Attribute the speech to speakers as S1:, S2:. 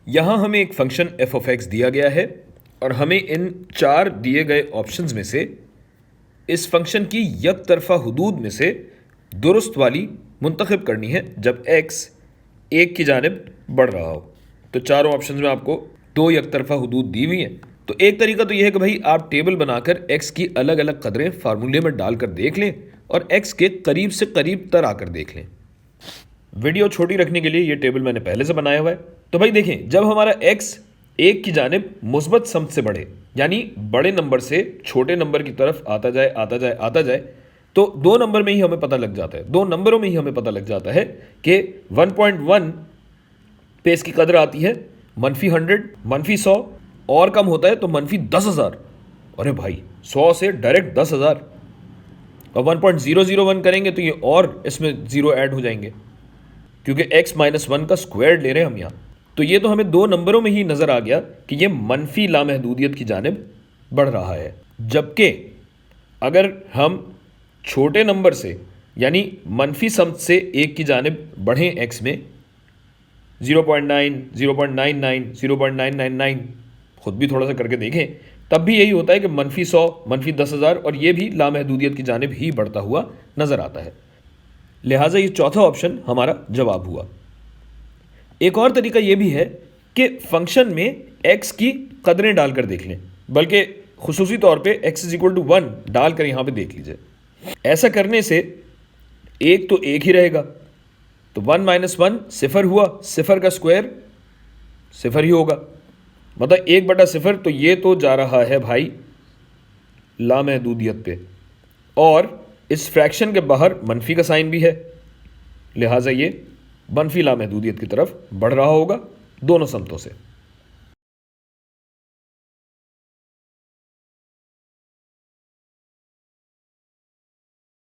S1: यहाँ हमें एक फंक्शन एफ ऑफ एक्स दिया गया है और हमें इन चार दिए गए ऑप्शंस में से इस फंक्शन की यक तरफा हुदूद में से दुरुस्त वाली मुंतखब करनी है जब एक्स एक की जानिब बढ़ रहा हो। तो चारों ऑप्शंस में आपको दो यक तरफा हुदूद दी हुई हैं। तो एक तरीका तो यह है कि भाई आप टेबल बनाकर एक्स की अलग अलग कदरें फार्मूले में डालकर देख लें और एक्स के करीब से करीब तर आकर देख लें। वीडियो छोटी रखने के लिए ये टेबल मैंने पहले से बनाया हुआ है। तो भाई देखें, जब हमारा एक्स एक की जानिब मुस्बत समत से बढ़े, यानी बड़े नंबर से छोटे नंबर की तरफ आता जाए आता जाए आता जाए, तो दो नंबर में ही हमें पता लग जाता है, दो नंबरों में ही हमें पता लग जाता है कि 1.1 पे इसकी कदर आती है -100, -100 और कम होता है तो -10,000। अरे भाई 100 से डायरेक्ट 10,000। और 1.001 करेंगे तो ये और इसमें जीरो ऐड हो जाएंगे क्योंकि x-1 का स्क्वायर ले रहे हैं हम यहाँ। तो ये तो हमें दो नंबरों में ही नज़र आ गया कि ये मनफी लामहदूदियत की जानिब बढ़ रहा है। जबकि अगर हम छोटे नंबर से यानी मनफी समत से एक की जानिब बढ़ें x में 0.9, 0.99, 0.999 खुद भी थोड़ा सा करके देखें, तब भी यही होता है कि -100, -10,000 और ये भी लामहदूदियत की जानिब ही बढ़ता हुआ नज़र आता है। लिहाजा ये चौथा ऑप्शन हमारा जवाब हुआ। एक और तरीका यह भी है कि फंक्शन में x की कदरें डालकर देख लें, बल्कि खुसूसी तौर पे x = 1 डालकर यहाँ पे देख लीजिए। ऐसा करने से एक तो एक ही रहेगा, तो 1 - 1 0 हुआ, 0 का स्क्वायर 0 ही होगा, मतलब 1/0। तो ये तो जा रहा है भाई लामहदूदियत पे, और इस फ्रैक्शन के बाहर मनफी का साइन भी है, लिहाजा ये मनफी लामहदूदियत की तरफ बढ़ रहा होगा दोनों समतों से।